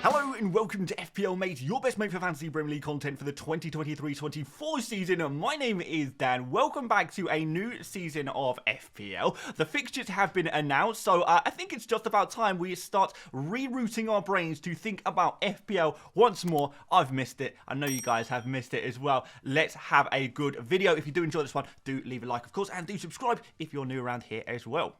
Hello and welcome to FPL Mate, your best mate for fantasy Premier League content for the 2023-24 season. My name is Dan. Welcome back to a new season of FPL. The fixtures have been announced, so I think it's just about time we start rerouting our brains to think about FPL once more. I've missed it. I know you guys have missed it as well. Let's have a good video. If you do enjoy this one, do leave a like, of course, and do subscribe if you're new around here as well.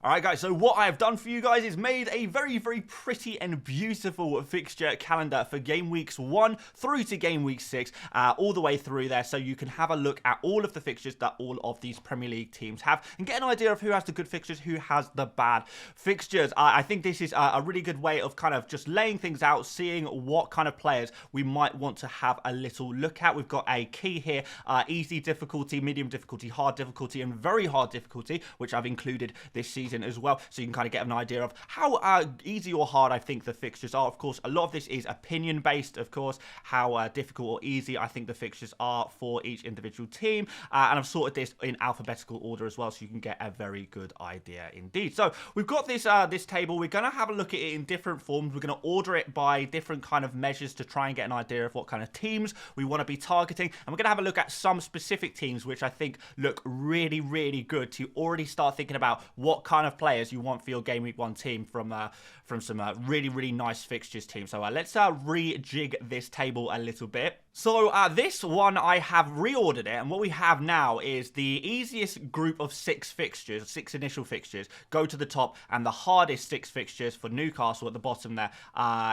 Alright guys, so what I have done for you guys is made a very pretty and beautiful fixture calendar for game weeks 1 through to game week 6, all the way through there, so you can have a look at all of the fixtures that all of these Premier League teams have and get an idea of who has the good fixtures, who has the bad fixtures. I think this is a really good way of kind of just laying things out, seeing what kind of players we might want to have a little look at. We've got a key here, easy difficulty, medium difficulty, hard difficulty, and very hard difficulty, which I've included this season as well, so you can kind of get an idea of how easy or hard I think the fixtures are. Of course, a lot of this is opinion based, of course, how difficult or easy I think the fixtures are for each individual team, and I've sorted this in alphabetical order as well, so you can get a very good idea indeed. So we've got this this table. We're going to have a look at it in different forms. We're going to order it by different kind of measures to try and get an idea of what kind of teams we want to be targeting, and we're going to have a look at some specific teams which I think look really good to already start thinking about what kind of players you want for your game week 1 team from some really nice fixtures team. So let's rejig this table a little bit. So this one, I have reordered it, and what we have now is the easiest group of 6 fixtures, 6 initial fixtures, go to the top, and the hardest 6 fixtures for Newcastle at the bottom there,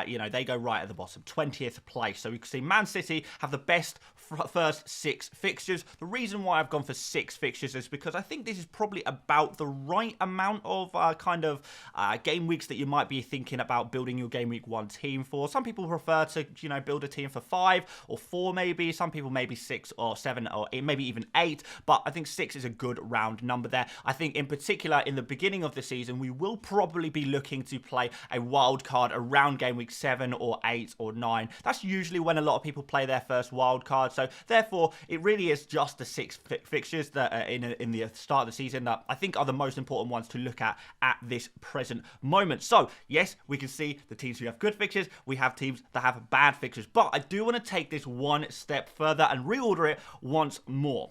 you know, they go right at the bottom, 20th place. So we can see Man City have the best first 6 fixtures. The reason why I've gone for 6 fixtures is because I think this is probably about the right amount of kind of game weeks that you might be thinking about building your game week 1 team for. Some people prefer to, you know, build a team for 5 or 4 maybe. Some people maybe 6 or 7 or maybe even 8, but I think 6 is a good round number there. I think in particular in the beginning of the season we will probably be looking to play a wild card around game week 7 or 8 or 9. That's usually when a lot of people play their first wild card, so therefore it really is just the 6 fixtures that in the start of the season that I think are the most important ones to look at this present moment. So yes, we can see the teams who have good fixtures, we have teams that have bad fixtures, but I do want to take this one step further and reorder it once more.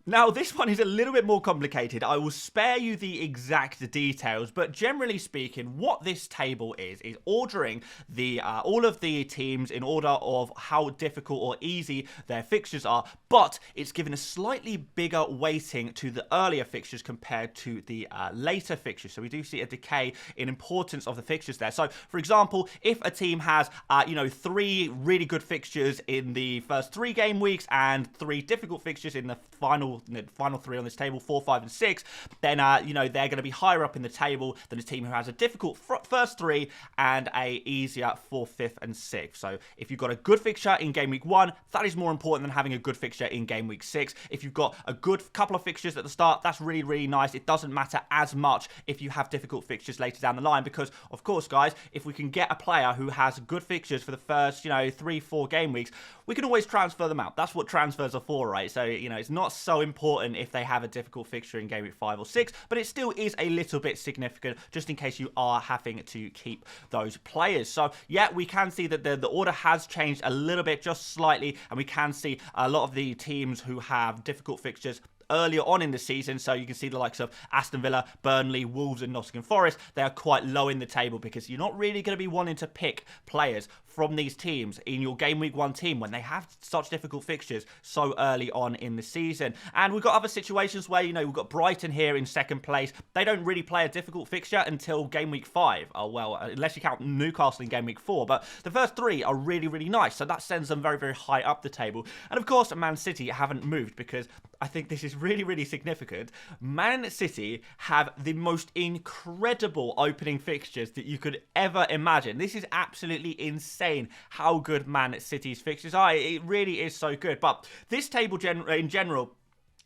Now, this one is a little bit more complicated. I will spare you the exact details, but generally speaking, what this table is ordering the all of the teams in order of how difficult or easy their fixtures are, but it's given a slightly bigger weighting to the earlier fixtures compared to the later fixtures. So we do see a decay in importance of the fixtures there. So, for example, if a team has, you know, 3 really good fixtures in the first 3 game weeks and 3 difficult fixtures in the final 3 on this table, 4, 5, and 6, then you know, they're going to be higher up in the table than a team who has a difficult first 3 and a easier 4th, 5th, and 6th. So if you've got a good fixture in game week 1, that is more important than having a good fixture in game week 6. If you've got a good couple of fixtures at the start, that's really nice. It doesn't matter as much if you have difficult fixtures later down the line, because of course, guys, if we can get a player who has good fixtures for the first, you know, 3, 4 game weeks, we can always transfer them out. That's what transfers are for, right? So, you know, it's not so important if they have a difficult fixture in game week 5 or 6, but it still is a little bit significant just in case you are having to keep those players. So yeah, we can see that the order has changed a little bit, just slightly, and we can see a lot of the teams who have difficult fixtures earlier on in the season. So you can see the likes of Aston Villa, Burnley, Wolves, and Nottingham Forest. They are quite low in the table because you're not really going to be wanting to pick players from these teams in your game week 1 team when they have such difficult fixtures so early on in the season. And we've got other situations where, you know, we've got Brighton here in 2nd place. They don't really play a difficult fixture until game week 5. Oh, well, unless you count Newcastle in game week 4. But the first 3 are really nice. So that sends them very high up the table. And of course, Man City haven't moved because I think this is really significant. Man City have the most incredible opening fixtures that you could ever imagine. This is absolutely insane how good Man City's fixtures are. It really is so good. But this table in general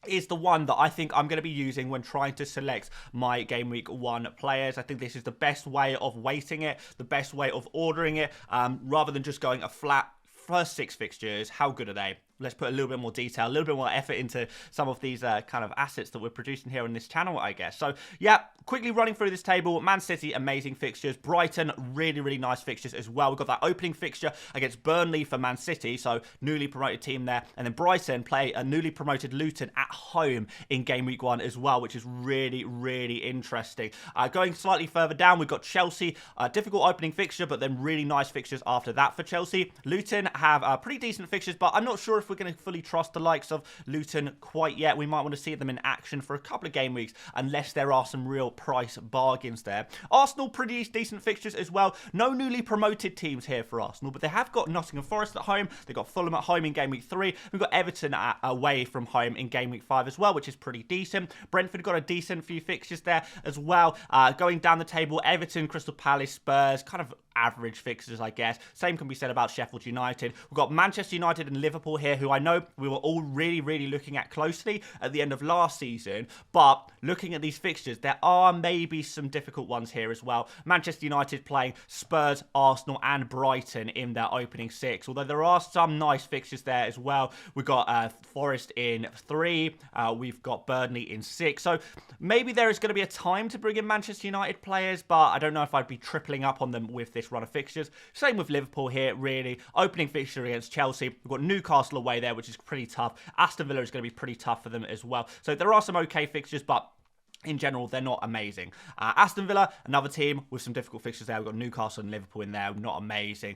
is the one that I think I'm going to be using when trying to select my Game Week 1 players. I think this is the best way of weighting it, the best way of ordering it, rather than just going a flat first 6 fixtures. How good are they? let's put a little bit more detail, a little bit more effort into some of these kind of assets that we're producing here on this channel, I guess. So yeah, quickly running through this table. Man City, amazing fixtures. Brighton, really, really nice fixtures as well. We've got that opening fixture against Burnley for Man City, so newly promoted team there. And then Brighton play a newly promoted Luton at home in game week 1 as well, which is really, really interesting. Going slightly further down, we've got Chelsea, a difficult opening fixture, but then really nice fixtures after that for Chelsea. Luton have pretty decent fixtures, but I'm not sure if we're going to fully trust the likes of Luton quite yet. We might want to see them in action for a couple of game weeks, unless there are some real price bargains there. Arsenal, pretty decent fixtures as well. No newly promoted teams here for Arsenal, but they have got Nottingham Forest at home. They've got Fulham at home in game week 3. We've got Everton away from home in game week 5 as well, which is pretty decent. Brentford got a decent few fixtures there as well. Going down the table, Everton, Crystal Palace, Spurs, kind of average fixtures, I guess. Same can be said about Sheffield United. We've got Manchester United and Liverpool here, who I know we were all really, really looking at closely at the end of last season. But looking at these fixtures, there are maybe some difficult ones here as well. Manchester United playing Spurs, Arsenal and Brighton in their opening 6. Although there are some nice fixtures there as well. We've got Forest in 3. We've got Burnley in 6. So maybe there is going to be a time to bring in Manchester United players, but I don't know if I'd be tripling up on them with this run of fixtures. Same with Liverpool here, really. Opening fixture against Chelsea. We've got Newcastle away there, which is pretty tough. Aston Villa is going to be pretty tough for them as well. So there are some okay fixtures, but in general, they're not amazing. Aston Villa, another team with some difficult fixtures there. We've got Newcastle and Liverpool in there, not amazing.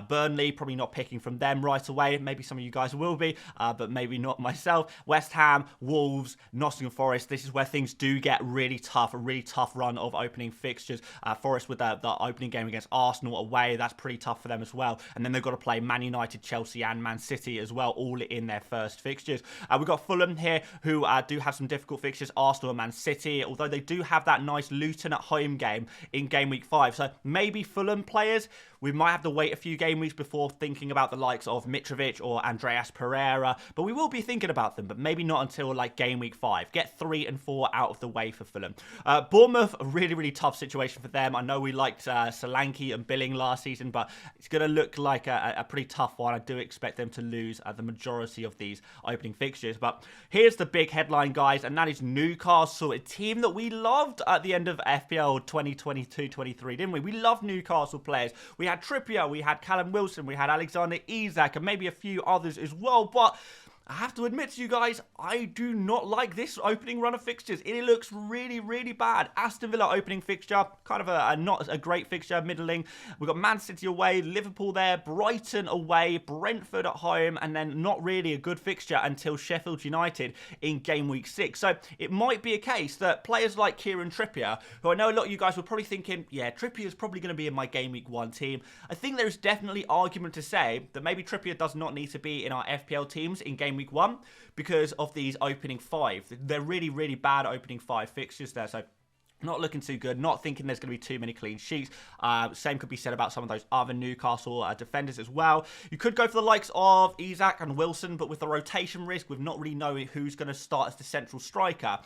Burnley, probably not picking from them right away. Maybe some of you guys will be, but maybe not myself. West Ham, Wolves, Nottingham Forest. This is where things do get really tough, a really tough run of opening fixtures. Forest with the opening game against Arsenal away, that's pretty tough for them as well. And then they've got to play Man United, Chelsea and Man City as well, all in their first fixtures. We've got Fulham here, who do have some difficult fixtures. Arsenal and Man City, although they do have that nice Luton at home game in game week 5. So maybe Fulham players, we might have to wait a few game weeks before thinking about the likes of Mitrovic or Andreas Pereira, but we will be thinking about them, but maybe not until like game week 5. Get 3 and 4 out of the way for Fulham. Bournemouth, a really, really tough situation for them. I know we liked Solanke and Billing last season, but it's going to look like a pretty tough one. I do expect them to lose the majority of these opening fixtures, but here's the big headline, guys, and that is Newcastle, a team that we loved at the end of FPL 2022-23, didn't we? We loved Newcastle players. We had Trippier, we had Callum Wilson, we had Alexander Isak, and maybe a few others as well, but I have to admit to you guys, I do not like this opening run of fixtures. It looks really, really bad. Aston Villa opening fixture, kind of not a great fixture, middling. We've got Man City away, Liverpool there, Brighton away, Brentford at home, and then not really a good fixture until Sheffield United in game week 6. So it might be a case that players like Kieran Trippier, who I know a lot of you guys were probably thinking, yeah, Trippier is probably going to be in my game week 1 team. I think there's definitely argument to say that maybe Trippier does not need to be in our FPL teams in game week 1 because of these opening 5. They're really, really bad opening 5 fixtures there. So not looking too good. Not thinking there's going to be too many clean sheets. Same could be said about some of those other Newcastle defenders as well. You could go for the likes of Isak and Wilson, but with the rotation risk, with not really knowing who's going to start as the central striker,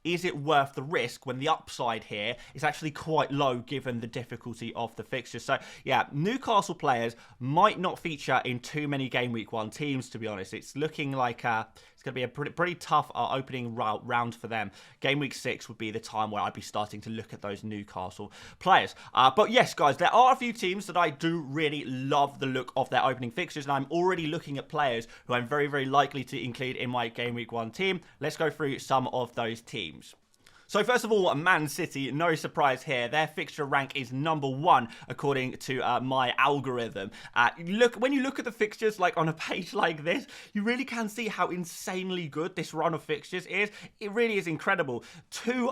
is it worth the risk when the upside here is actually quite low given the difficulty of the fixtures? So, yeah, Newcastle players might not feature in too many game week 1 teams, to be honest. It's looking like it's going to be a pretty tough opening round for them. Game week 6 would be the time where I'd be starting to look at those Newcastle players. But yes, guys, there are a few teams that I do really love the look of their opening fixtures, and I'm already looking at players who I'm very, very likely to include in my game week 1 team. Let's go through some of those teams. So first of all, Man City, no surprise here. Their fixture rank is number 1 according to my algorithm. When you look at the fixtures like on a page like this, you really can see how insanely good this run of fixtures is. It really is incredible. 2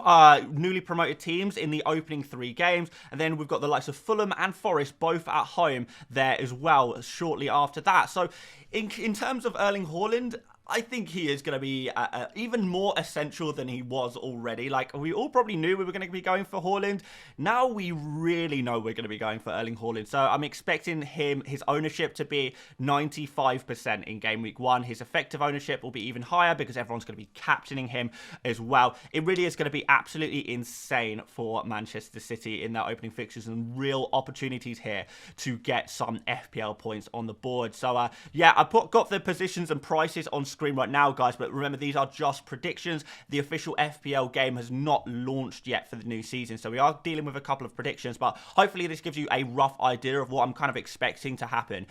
newly promoted teams in the opening 3 games, and then we've got the likes of Fulham and Forest both at home there as well shortly after that. So in terms of Erling Haaland, I think he is going to be even more essential than he was already. Like, we all probably knew we were going to be going for Haaland. Now we really know we're going to be going for Erling Haaland. So I'm expecting his ownership to be 95% in game week 1. His effective ownership will be even higher because everyone's going to be captaining him as well. It really is going to be absolutely insane for Manchester City in their opening fixtures, and real opportunities here to get some FPL points on the board. So yeah, I got the positions and prices on screen right now, guys, but remember, these are just predictions. The official FPL game has not launched yet for the new season, so we are dealing with a couple of predictions, but hopefully this gives you a rough idea of what I'm kind of expecting to happen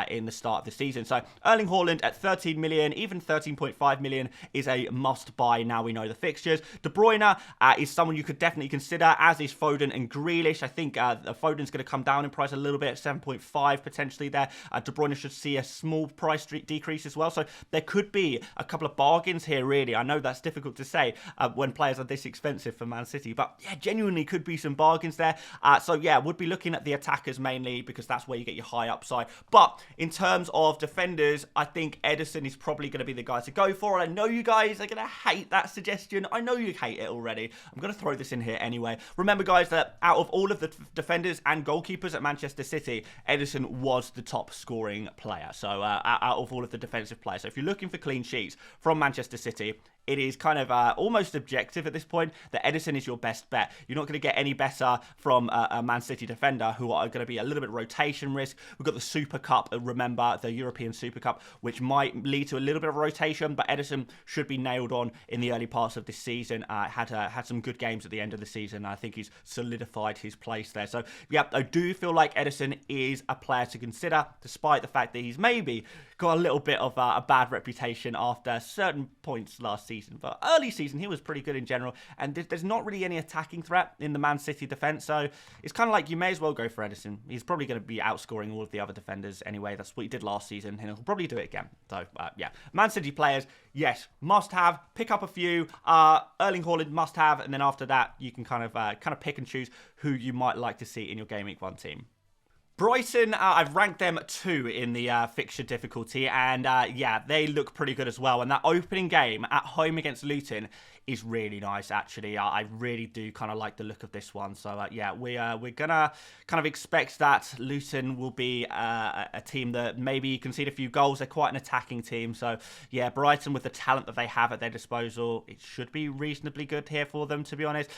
in the start of the season. So Erling Haaland at 13 million, even 13.5 million is a must buy. Now we know the fixtures. De Bruyne is someone you could definitely consider, as is Foden and Grealish. I think Foden's going to come down in price a little bit, 7.5 potentially there. De Bruyne should see a small price decrease as well, so there could be a couple of bargains here, really. I know that's difficult to say when players are this expensive for Man City, but yeah, genuinely could be some bargains there. So yeah, would be looking at the attackers mainly because that's where you get your high upside. But in terms of defenders, I think Ederson is probably going to be the guy to go for. I know you guys are going to hate that suggestion. I know you hate it already. I'm going to throw this in here anyway. Remember, guys, that out of all of the defenders and goalkeepers at Manchester City, Ederson was the top scoring player. So out of all of the defensive players. So if you're looking for clean sheets from Manchester City, it is kind of almost objective at this point that Ederson is your best bet. You're not going to get any better from a Man City defender who are going to be a little bit rotation risk. We've got the Super Cup, remember, the European Super Cup, which might lead to a little bit of rotation, but Ederson should be nailed on in the early parts of this season. Had some good games at the end of the season. I think he's solidified his place there. So, yeah, I do feel like Ederson is a player to consider, despite the fact that he's maybe got a little bit of a bad reputation after certain points last season. But early season, he was pretty good in general. And there's not really any attacking threat in the Man City defence. So it's kind of like you may as well go for Ederson. He's probably going to be outscoring all of the other defenders anyway. That's what he did last season, and he'll probably do it again. So, yeah. Man City players, yes, must have. Pick up a few. Erling Haaland must have. And then after that, you can kind of pick and choose who you might like to see in your Game Week 1 team. Brighton, I've ranked them 2 in the fixture difficulty, and yeah, they look pretty good as well. And that opening game at home against Luton is really nice, actually. I really do kind of like the look of this one. So yeah, we're gonna kind of expect that Luton will be a team that maybe concede a few goals. They're quite an attacking team. So yeah, Brighton, with the talent that they have at their disposal, it should be reasonably good here for them, to be honest.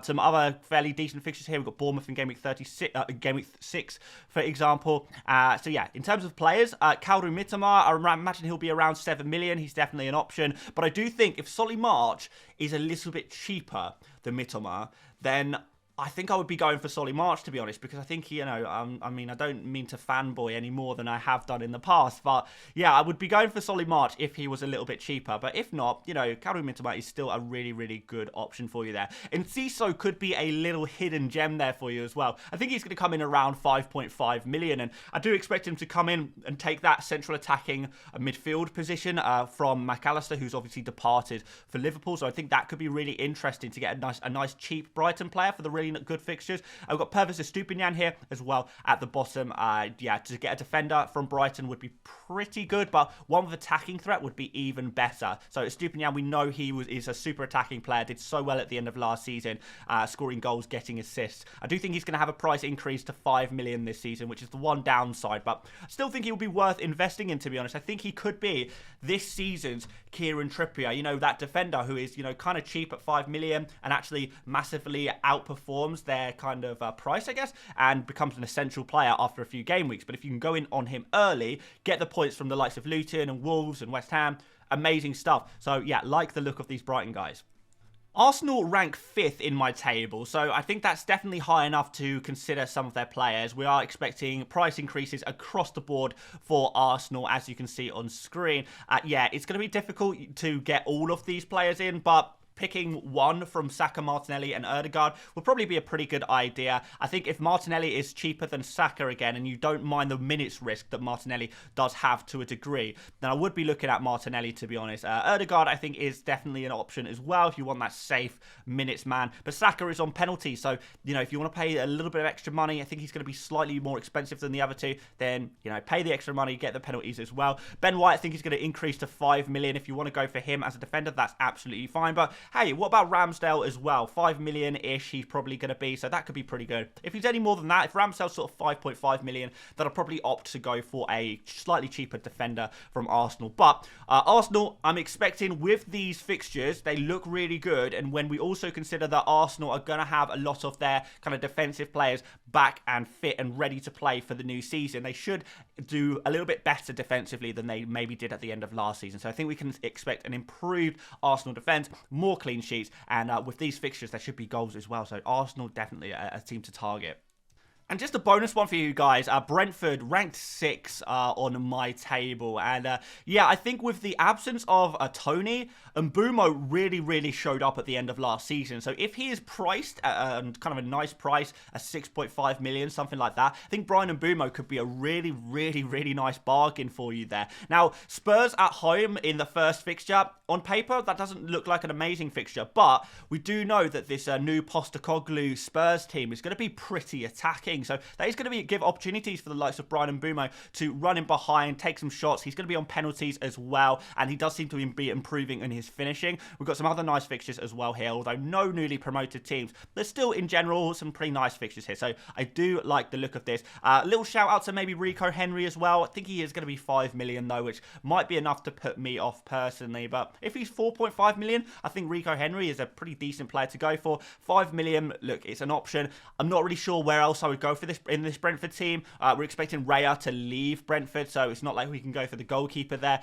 Some other fairly decent fixtures here. We've got Bournemouth in game week 6, for example. So yeah, in terms of players, Kaldun Mitoma, I imagine he'll be around 7 million. He's definitely an option. But I do think if Solly March is a little bit cheaper than Mitoma, then I think I would be going for Solly March, to be honest, because I think, you know, I mean, I don't mean to fanboy any more than I have done in the past, but yeah, I would be going for Solly March if he was a little bit cheaper. But if not, you know, Kaldun Mitoma is still a really, really good option for you there. And Ciso could be a little hidden gem there for you as well. I think he's going to come in around 5.5 million, and I do expect him to come in and take that central attacking midfield position from McAllister, who's obviously departed for Liverpool. So I think that could be really interesting to get a nice cheap Brighton player for the really good fixtures. I've got Pervis Estupiñán here as well at the bottom. Yeah, to get a defender from Brighton would be pretty good, but one with attacking threat would be even better. So Estupiñán, we know is a super attacking player, did so well at the end of last season, scoring goals, getting assists. I do think he's going to have a price increase to 5 million this season, which is the one downside, but I still think he will be worth investing in, to be honest. I think he could be this season's Kieran Trippier, you know, that defender who is, you know, kind of cheap at 5 million and actually massively outperforms their kind of price, I guess, and becomes an essential player after a few game weeks. But if you can go in on him early, get the points from the likes of Luton and Wolves and West Ham, amazing stuff. So yeah, like the look of these Brighton guys. Arsenal rank 5th in my table, so I think that's definitely high enough to consider some of their players. We are expecting price increases across the board for Arsenal, as you can see on screen. Yeah, it's going to be difficult to get all of these players in, but picking one from Saka, Martinelli, and Ødegaard would probably be a pretty good idea. I think if Martinelli is cheaper than Saka again, and you don't mind the minutes risk that Martinelli does have to a degree, then I would be looking at Martinelli, to be honest. Ødegaard, I think, is definitely an option as well if you want that safe minutes man. But Saka is on penalty, so, you know, if you want to pay a little bit of extra money, I think he's going to be slightly more expensive than the other two, then, you know, pay the extra money, get the penalties as well. Ben White, I think he's going to increase to 5 million. If you want to go for him as a defender, that's absolutely fine. But, hey, what about Ramsdale as well? 5 million-ish he's probably going to be, so that could be pretty good. If he's any more than that, if Ramsdale's sort of 5.5 million, then I'll probably opt to go for a slightly cheaper defender from Arsenal. But Arsenal, I'm expecting with these fixtures, they look really good. And when we also consider that Arsenal are going to have a lot of their kind of defensive players back and fit and ready to play for the new season, they should do a little bit better defensively than they maybe did at the end of last season. So I think we can expect an improved Arsenal defence, more clean sheets, and with these fixtures, there should be goals as well. So Arsenal definitely a team to target. And just a bonus one for you guys, Brentford ranked 6 on my table. And yeah, I think with the absence of Tony, Mbeumo really showed up at the end of last season. So if he is priced at kind of a nice price, a 6.5 million, something like that, I think Brian Mbeumo could be a really nice bargain for you there. Now, Spurs at home in the first fixture, on paper, that doesn't look like an amazing fixture, but we do know that this new Postecoglou Spurs team is going to be pretty attacking. So that is going to give opportunities for the likes of Brian Mbeumo to run in behind, take some shots. He's going to be on penalties as well, and he does seem to be improving in his finishing. We've got some other nice fixtures as well here, although no newly promoted teams. There's still, in general, some pretty nice fixtures here, so I do like the look of this. Little shout out to maybe Rico Henry as well. I think he is going to be 5 million though, which might be enough to put me off personally, but if he's 4.5 million, I think Rico Henry is a pretty decent player to go for. 5 million, look, it's an option. I'm not really sure where else I would go for this in this Brentford team. We're expecting Raya to leave Brentford, so it's not like we can go for the goalkeeper there.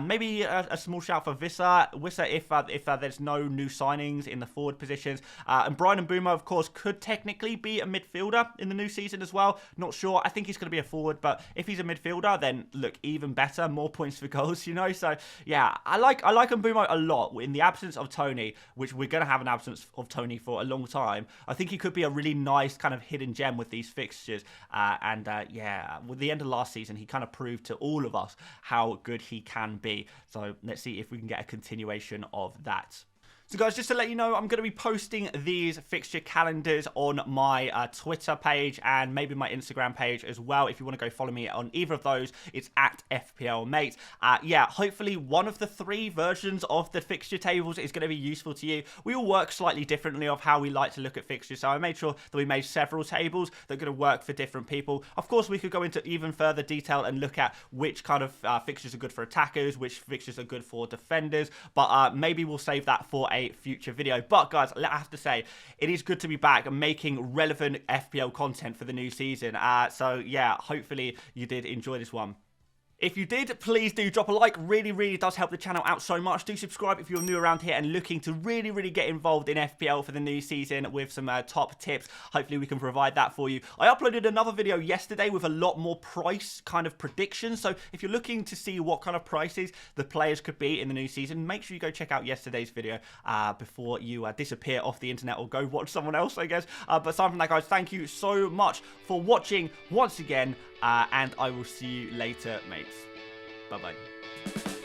Maybe a small shout for Wissa if there's no new signings in the forward positions. And Brian Mbeumo, of course, could technically be a midfielder in the new season as well. Not sure. I think he's going to be a forward, but if he's a midfielder, then look, even better. More points for goals, you know. So yeah, I like Mbeumo a lot. In the absence of Tony, which we're going to have an absence of Tony for a long time, I think he could be a really nice kind of hidden gem with these fixtures. Yeah, with the end of last season, he kind of proved to all of us how good he can be. So let's see if we can get a continuation of that. So guys, just to let you know, I'm going to be posting these fixture calendars on my Twitter page and maybe my Instagram page as well. If you want to go follow me on either of those, it's at FPL Mate. Yeah, hopefully one of the 3 versions of the fixture tables is going to be useful to you. We all work slightly differently of how we like to look at fixtures, so I made sure that we made several tables that are going to work for different people. Of course, we could go into even further detail and look at which kind of fixtures are good for attackers, which fixtures are good for defenders, but maybe we'll save that for a future video. But guys, I have to say, it is good to be back and making relevant FPL content for the new season. So yeah, hopefully you did enjoy this one. If you did, please do drop a like. Really does help the channel out so much. Do subscribe if you're new around here and looking to really get involved in FPL for the new season with some top tips. Hopefully we can provide that for you. I uploaded another video yesterday with a lot more price kind of predictions. So if you're looking to see what kind of prices the players could be in the new season, make sure you go check out yesterday's video before you disappear off the internet or go watch someone else, I guess. But aside from that, guys, thank you so much for watching once again. And I will see you later, mates. Bye-bye.